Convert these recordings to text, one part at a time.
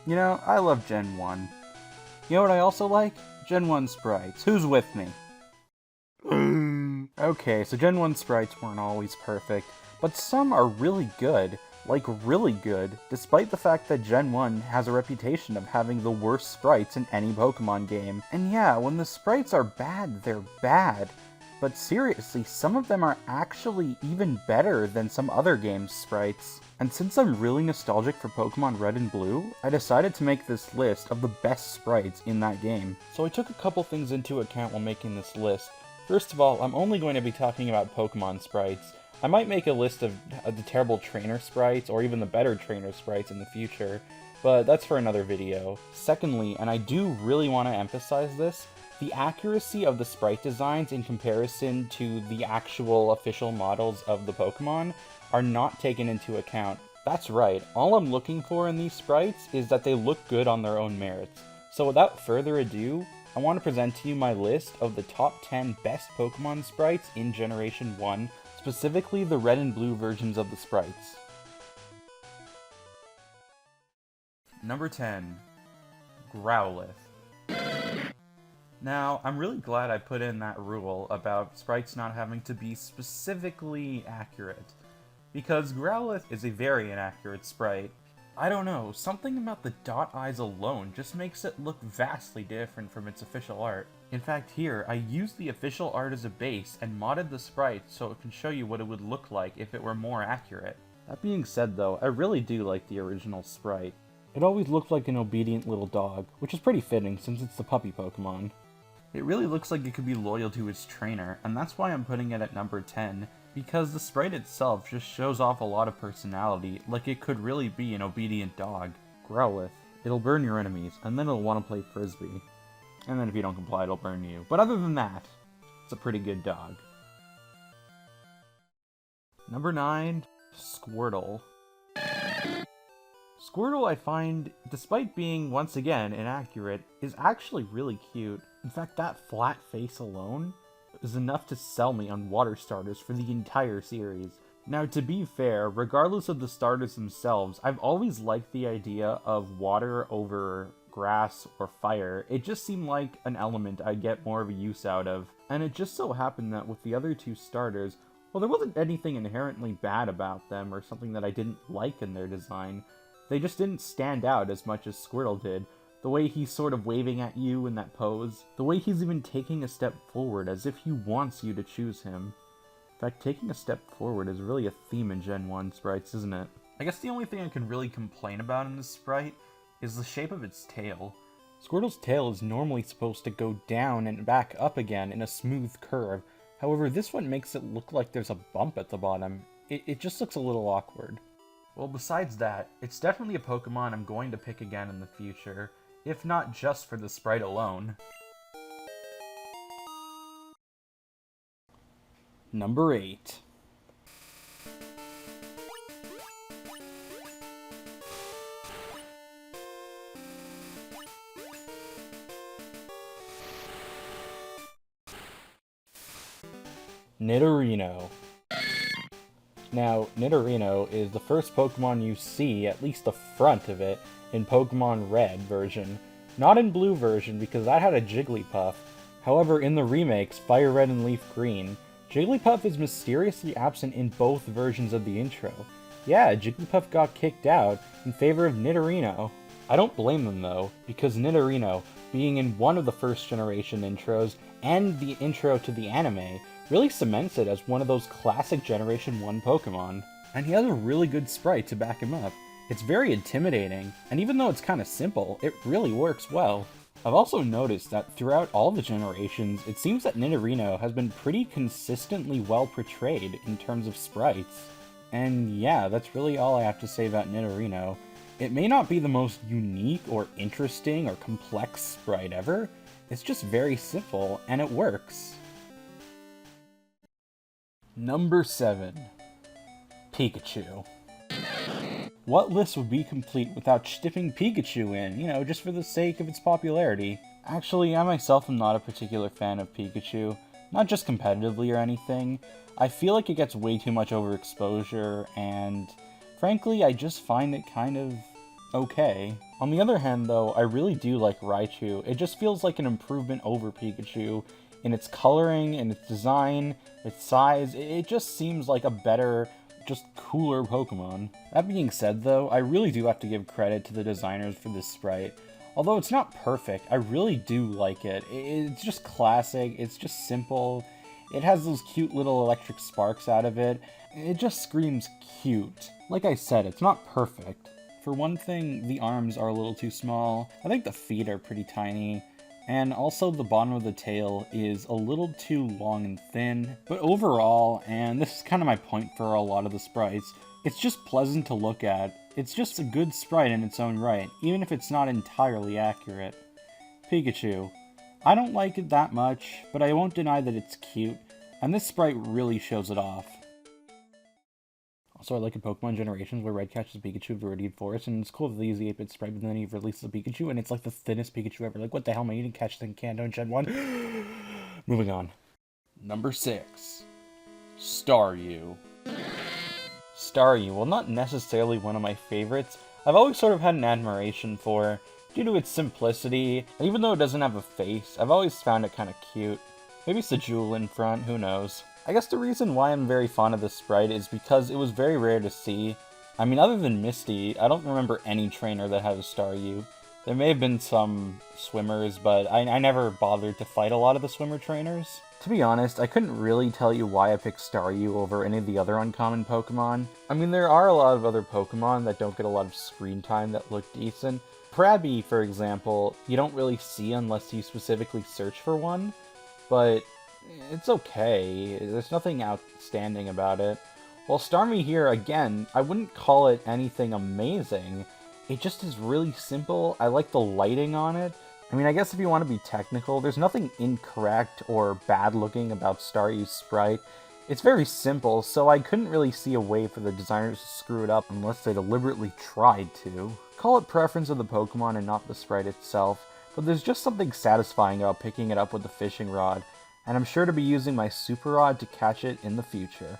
You know, I love Gen 1. You know what I also like? Gen 1 sprites. Who's with me? Okay, so Gen 1 sprites weren't always perfect, but some are really good. Like, really good, despite the fact that Gen 1 has a reputation of having the worst sprites in any Pokemon game. And yeah, when the sprites are bad, they're bad. But seriously, some of them are actually even better than some other games' sprites. And since I'm really nostalgic for Pokemon Red and Blue, I decided to make this list of the best sprites in that game. So I took a couple things into account while making this list. First of all, I'm only going to be talking about Pokemon sprites. I might make a list of the terrible trainer sprites, or even the better trainer sprites in the future, but that's for another video. Secondly, and I do really want to emphasize this, the accuracy of the sprite designs in comparison to the actual official models of the Pokemon are not taken into account. That's right, all I'm looking for in these sprites is that they look good on their own merits. So without further ado, I want to present to you my list of the top 10 best Pokemon sprites in Generation 1, specifically the Red and Blue versions of the sprites. Number 10. Growlithe. Now, I'm really glad I put in that rule about sprites not having to be specifically accurate, because Growlithe is a very inaccurate sprite. I don't know, something about the dot eyes alone just makes it look vastly different from its official art. In fact, here, I used the official art as a base and modded the sprite so it can show you what it would look like if it were more accurate. That being said though, I really do like the original sprite. It always looked like an obedient little dog, which is pretty fitting since it's the puppy Pokemon. It really looks like it could be loyal to its trainer, and that's why I'm putting it at number 10, because the sprite itself just shows off a lot of personality, like it could really be an obedient dog. Growlithe. It'll burn your enemies, and then it'll want to play Frisbee. And then if you don't comply, it'll burn you. But other than that, it's a pretty good dog. Number 9, Squirtle. Squirtle, I find, despite being, once again, inaccurate, is actually really cute. In fact, that flat face alone is enough to sell me on water starters for the entire series. Now, to be fair, regardless of the starters themselves, I've always liked the idea of water over grass or fire. It just seemed like an element I'd get more of a use out of. And it just so happened that with the other two starters, well, there wasn't anything inherently bad about them or something that I didn't like in their design. They just didn't stand out as much as Squirtle did. The way he's sort of waving at you in that pose. The way he's even taking a step forward as if he wants you to choose him. In fact, taking a step forward is really a theme in Gen 1 sprites, isn't it? I guess the only thing I can really complain about in this sprite is the shape of its tail. Squirtle's tail is normally supposed to go down and back up again in a smooth curve. However, this one makes it look like there's a bump at the bottom. It just looks a little awkward. Well, besides that, it's definitely a Pokemon I'm going to pick again in the future, if not just for the sprite alone. Number 8. Nidorino. Now, Nidorino is the first Pokemon you see, at least the front of it, in Pokemon Red version. Not in Blue version, because that had a Jigglypuff. However, in the remakes, Fire Red and Leaf Green, Jigglypuff is mysteriously absent in both versions of the intro. Yeah, Jigglypuff got kicked out in favor of Nidorino. I don't blame them though, because Nidorino, being in one of the first generation intros, and the intro to the anime, really cements it as one of those classic Generation 1 Pokemon. And he has a really good sprite to back him up. It's very intimidating, and even though it's kinda simple, it really works well. I've also noticed that throughout all the generations, it seems that Nidorino has been pretty consistently well portrayed in terms of sprites. And yeah, that's really all I have to say about Nidorino. It may not be the most unique or interesting or complex sprite ever, it's just very simple, and it works. Number 7. Pikachu. What list would be complete without stipping Pikachu in, you know, just for the sake of its popularity? Actually, I myself am not a particular fan of Pikachu, not just competitively or anything. I feel like it gets way too much overexposure, and frankly, I just find it kind of okay. On the other hand, though, I really do like Raichu. It just feels like an improvement over Pikachu in its coloring, in its design, its size. It just seems like a better, just cooler Pokemon. That being said, though, I really do have to give credit to the designers for this sprite. Although it's not perfect, I really do like it. It's just classic, it's just simple. It has those cute little electric sparks out of it. It just screams cute. Like I said, it's not perfect. For one thing, the arms are a little too small. I think the feet are pretty tiny. And also the bottom of the tail is a little too long and thin. But overall, and this is kind of my point for a lot of the sprites, it's just pleasant to look at. It's just a good sprite in its own right, even if it's not entirely accurate. Pikachu. I don't like it that much, but I won't deny that it's cute, and this sprite really shows it off. Also, I like in Pokemon Generations where Red catches Pikachu of Viridian Forest, and it's cool that they use the 8-bit sprite, but then he releases a Pikachu, and it's like the thinnest Pikachu ever. Like, what the hell, man? You didn't catch this in Kanto in Gen 1? Moving on. Number 6. Staryu. Staryu, while not necessarily one of my favorites, I've always sort of had an admiration for, due to its simplicity, and even though it doesn't have a face, I've always found it kind of cute. Maybe it's the jewel in front, who knows. I guess the reason why I'm very fond of this sprite is because it was very rare to see. I mean, other than Misty, I don't remember any trainer that had a Staryu. There may have been some swimmers, but I never bothered to fight a lot of the swimmer trainers. To be honest, I couldn't really tell you why I picked Staryu over any of the other uncommon Pokemon. I mean, there are a lot of other Pokemon that don't get a lot of screen time that look decent. Krabby, for example, you don't really see unless you specifically search for one, but it's okay. There's nothing outstanding about it. While Starmie here, again, I wouldn't call it anything amazing. It just is really simple. I like the lighting on it. I mean, I guess if you want to be technical, there's nothing incorrect or bad looking about Staryu's sprite. It's very simple, so I couldn't really see a way for the designers to screw it up unless they deliberately tried to. Call it preference of the Pokemon and not the sprite itself, but there's just something satisfying about picking it up with the fishing rod, and I'm sure to be using my super rod to catch it in the future.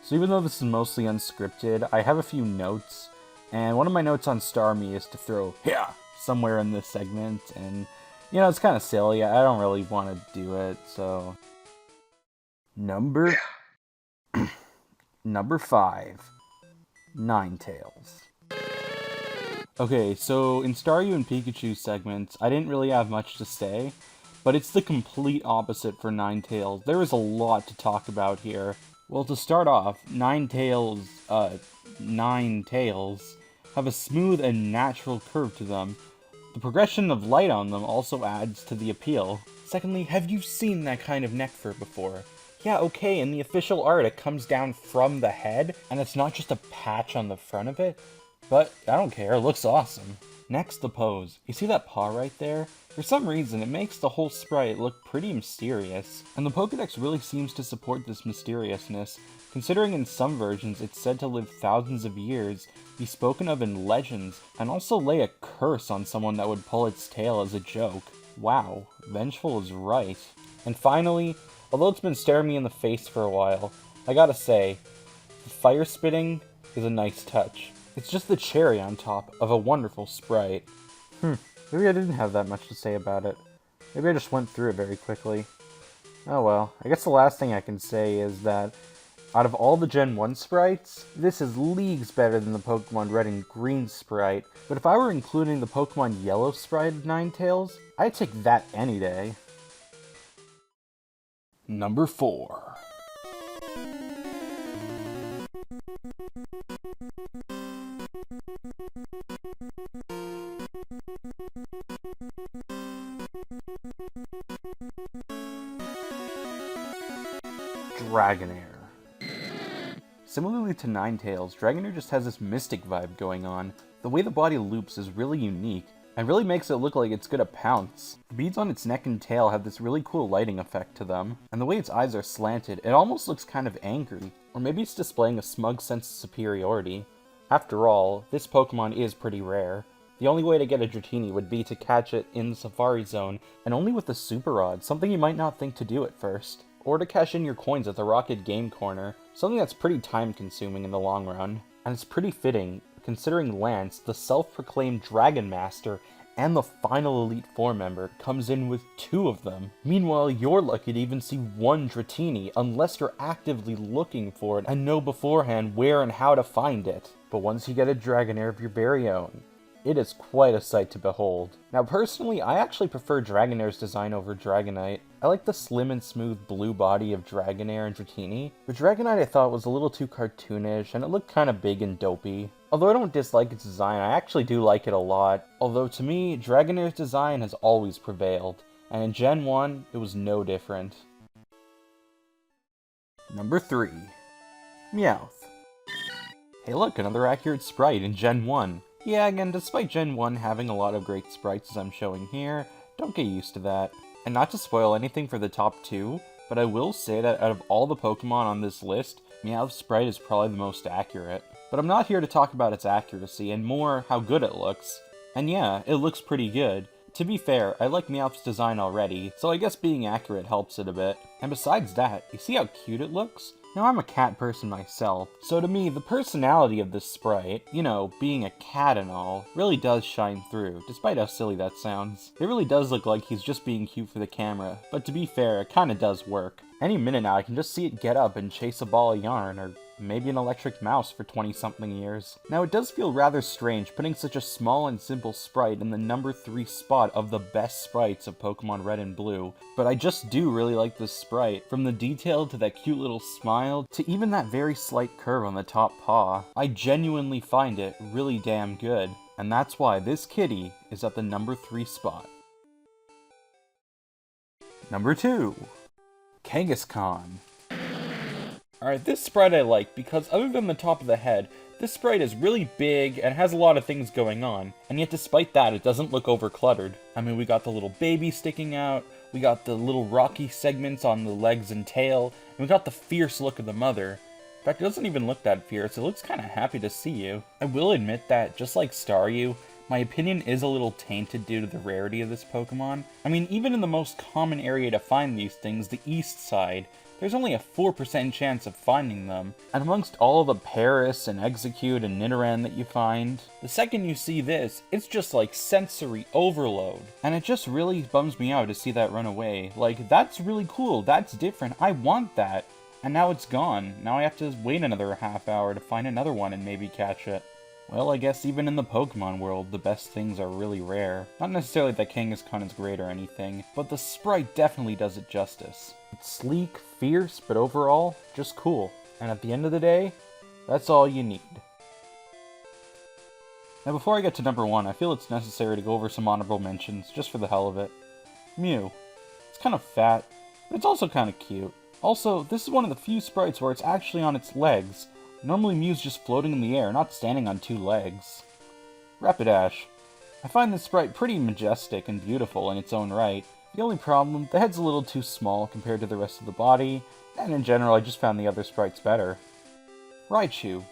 So even though this is mostly unscripted, I have a few notes, and one of my notes on Starmie is to throw "yeah" somewhere in this segment, and you know, it's kind of silly. I don't really want to do it, so... Number 5. Ninetales. Okay, so in Staryu and Pikachu segments, I didn't really have much to say, but it's the complete opposite for Ninetales. There is a lot to talk about here. Well, to start off, Ninetales have a smooth and natural curve to them. The progression of light on them also adds to the appeal. Secondly, have you seen that kind of neck fur before? Yeah, okay, in the official art it comes down from the head, and it's not just a patch on the front of it, but I don't care, it looks awesome. Next, the pose. You see that paw right there? For some reason, it makes the whole sprite look pretty mysterious, and the Pokedex really seems to support this mysteriousness, considering in some versions it's said to live thousands of years, be spoken of in legends, and also lay a curse on someone that would pull its tail as a joke. Wow, Vengeful is right. And finally, although it's been staring me in the face for a while, I gotta say, the fire spitting is a nice touch. It's just the cherry on top of a wonderful sprite. Maybe I didn't have that much to say about it. Maybe I just went through it very quickly. Oh well, I guess the last thing I can say is that out of all the Gen 1 sprites, this is leagues better than the Pokemon Red and Green sprite, but if I were including the Pokemon Yellow sprite of Ninetales, I'd take that any day. Number 4. Dragonair. Similarly to Ninetales, Dragonair just has this mystic vibe going on. The way the body loops is really unique, and really makes it look like it's gonna pounce. The beads on its neck and tail have this really cool lighting effect to them, and the way its eyes are slanted, it almost looks kind of angry, or maybe it's displaying a smug sense of superiority. After all, this Pokemon is pretty rare. The only way to get a Dratini would be to catch it in the Safari Zone, and only with the Super Rod, something you might not think to do at first. Or to cash in your coins at the Rocket Game Corner, something that's pretty time consuming in the long run. And it's pretty fitting, considering Lance, the self-proclaimed Dragon Master, and the final Elite Four member, comes in with 2 of them. Meanwhile, you're lucky to even see 1 Dratini, unless you're actively looking for it and know beforehand where and how to find it. But once you get a Dragonair of your very own, it is quite a sight to behold. Now personally, I actually prefer Dragonair's design over Dragonite. I like the slim and smooth blue body of Dragonair and Dratini, but Dragonite I thought was a little too cartoonish and it looked kinda big and dopey. Although I don't dislike its design, I actually do like it a lot. Although to me, Dragonair's design has always prevailed, and in Gen 1, it was no different. Number 3. Meowth. Hey look, another accurate sprite in Gen 1. Yeah, again, despite Gen 1 having a lot of great sprites as I'm showing here, don't get used to that. And not to spoil anything for the top 2, but I will say that out of all the Pokemon on this list, Meowth's sprite is probably the most accurate. But I'm not here to talk about its accuracy, and more how good it looks. And yeah, it looks pretty good. To be fair, I like Meowth's design already, so I guess being accurate helps it a bit. And besides that, you see how cute it looks? Now I'm a cat person myself, so to me, the personality of this sprite, you know, being a cat and all, really does shine through, despite how silly that sounds. It really does look like he's just being cute for the camera, but to be fair, it kinda does work. Any minute now I can just see it get up and chase a ball of yarn, or maybe an electric mouse for 20-something years. Now it does feel rather strange putting such a small and simple sprite in the number 3 spot of the best sprites of Pokemon Red and Blue, but I just do really like this sprite. From the detail to that cute little smile, to even that very slight curve on the top paw, I genuinely find it really damn good. And that's why this kitty is at the number 3 spot. Number 2. Kangaskhan. Alright, this sprite I like because other than the top of the head, this sprite is really big and has a lot of things going on, and yet despite that it doesn't look overcluttered. I mean, we got the little baby sticking out, we got the little rocky segments on the legs and tail, and we got the fierce look of the mother. In fact, it doesn't even look that fierce, it looks kinda happy to see you. I will admit that, just like Staryu, my opinion is a little tainted due to the rarity of this Pokemon. I mean, even in the most common area to find these things, the east side, there's only a 4% chance of finding them. And amongst all the Paris and Execute and Nidoran that you find, the second you see this, it's just like sensory overload. And it just really bums me out to see that run away. Like, that's really cool, that's different, I want that. And now it's gone. Now I have to wait another half hour to find another one and maybe catch it. Well, I guess even in the Pokemon world, the best things are really rare. Not necessarily that Kangaskhan is great or anything, but the sprite definitely does it justice. It's sleek, fierce, but overall, just cool. And at the end of the day, that's all you need. Now before I get to number 1, I feel it's necessary to go over some honorable mentions, just for the hell of it. Mew. It's kind of fat, but it's also kind of cute. Also, this is one of the few sprites where it's actually on its legs. Normally Mew's just floating in the air, not standing on 2 legs. Rapidash. I find this sprite pretty majestic and beautiful in its own right. The only problem, the head's a little too small compared to the rest of the body, and in general I just found the other sprites better. Raichu.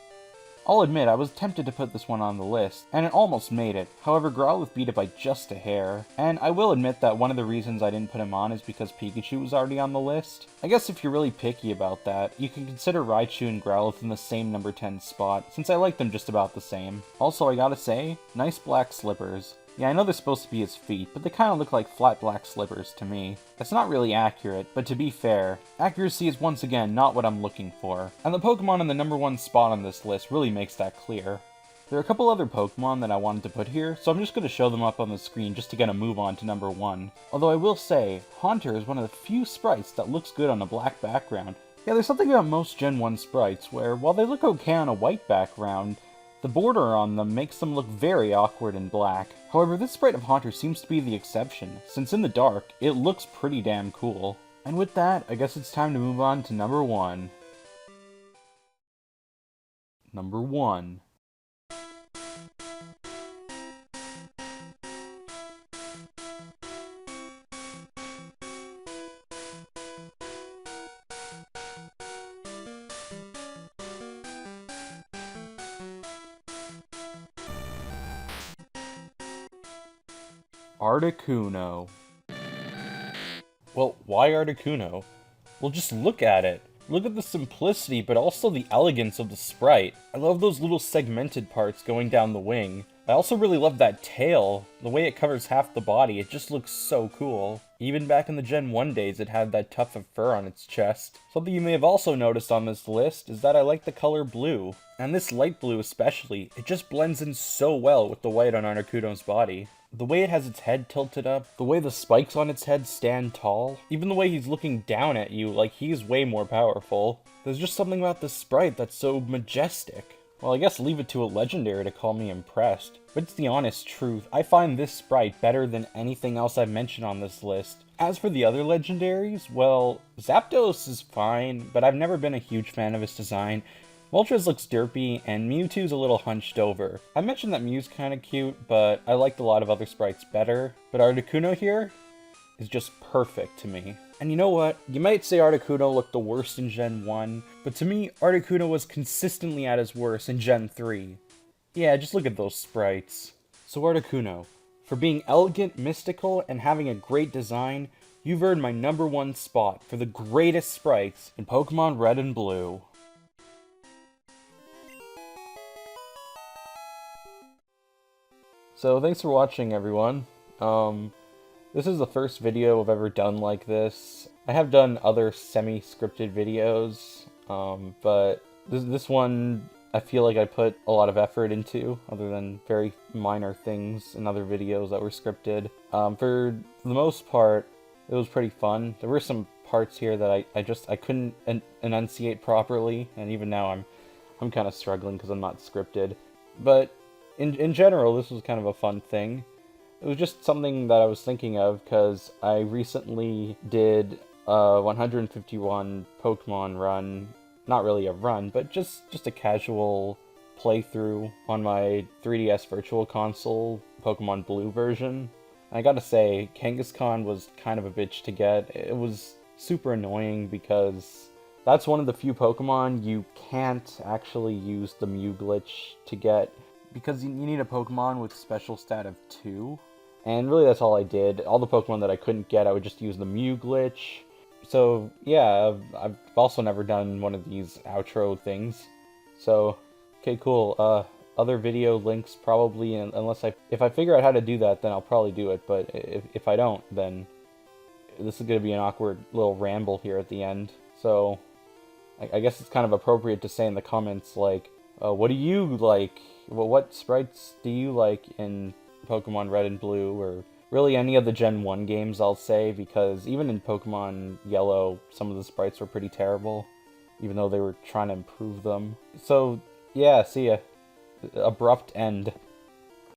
I'll admit, I was tempted to put this one on the list, and it almost made it. However, Growlithe beat it by just a hair. And I will admit that one of the reasons I didn't put him on is because Pikachu was already on the list. I guess if you're really picky about that, you can consider Raichu and Growlithe in the same number 10 spot, since I like them just about the same. Also, I gotta say, nice black slippers. Yeah, I know they're supposed to be his feet, but they kinda look like flat black slippers to me. That's not really accurate, but to be fair, accuracy is once again not what I'm looking for, and the Pokemon in the number 1 spot on this list really makes that clear. There are a couple other Pokemon that I wanted to put here, so I'm just going to show them up on the screen just to get a move on to number 1. Although I will say, Haunter is one of the few sprites that looks good on a black background. Yeah, there's something about most Gen 1 sprites where, while they look okay on a white background, the border on them makes them look very awkward in black. However, this sprite of Haunter seems to be the exception, since in the dark, it looks pretty damn cool. And with that, I guess it's time to move on to number 1. Number 1. Articuno. Well, why Articuno? Well, just look at it. Look at the simplicity, but also the elegance of the sprite. I love those little segmented parts going down the wing. I also really love that tail. The way it covers half the body, it just looks so cool. Even back in the Gen 1 days, it had that tuft of fur on its chest. Something you may have also noticed on this list is that I like the color blue. And this light blue especially, it just blends in so well with the white on Articuno's body. The way it has its head tilted up, the way the spikes on its head stand tall, even the way he's looking down at you like he's way more powerful. There's just something about this sprite that's so majestic. Well, I guess leave it to a legendary to call me impressed. But it's the honest truth, I find this sprite better than anything else I've mentioned on this list. As for the other legendaries, well, Zapdos is fine, but I've never been a huge fan of his design. Moltres looks derpy, and Mewtwo's a little hunched over. I mentioned that Mew's kinda cute, but I liked a lot of other sprites better. But Articuno here is just perfect to me. And you know what? You might say Articuno looked the worst in Gen 1, but to me, Articuno was consistently at his worst in Gen 3. Yeah, just look at those sprites. So Articuno, for being elegant, mystical, and having a great design, you've earned my #1 spot for the greatest sprites in Pokemon Red and Blue. So thanks for watching, everyone. This is the first video I've ever done like this. I have done other semi-scripted videos, but this one I feel like I put a lot of effort into, other than very minor things in other videos that were scripted. For the most part, it was pretty fun. There were some parts here that I couldn't enunciate properly, and even now I'm kind of struggling because I'm not scripted. But in general, this was kind of a fun thing. It was just something that I was thinking of because I recently did a 151 Pokemon run. Not really a run, but just a casual playthrough on my 3DS Virtual Console Pokemon Blue version. I gotta say, Kangaskhan was kind of a bitch to get. It was super annoying because that's one of the few Pokemon you can't actually use the Mew glitch to get, because you need a Pokemon with special stat of 2. And really that's all I did. All the Pokemon that I couldn't get, I would just use the Mew glitch. So yeah, I've also never done one of these outro things. So, okay, cool. Other video links probably, unless if I figure out how to do that, then I'll probably do it. But if I don't, then this is going to be an awkward little ramble here at the end. So I guess it's kind of appropriate to say in the comments, like, what do you like? Well, what sprites do you like in Pokemon Red and Blue, or really any of the Gen 1 games, I'll say, because even in Pokemon Yellow, some of the sprites were pretty terrible, even though they were trying to improve them. So, yeah, see ya. Abrupt end.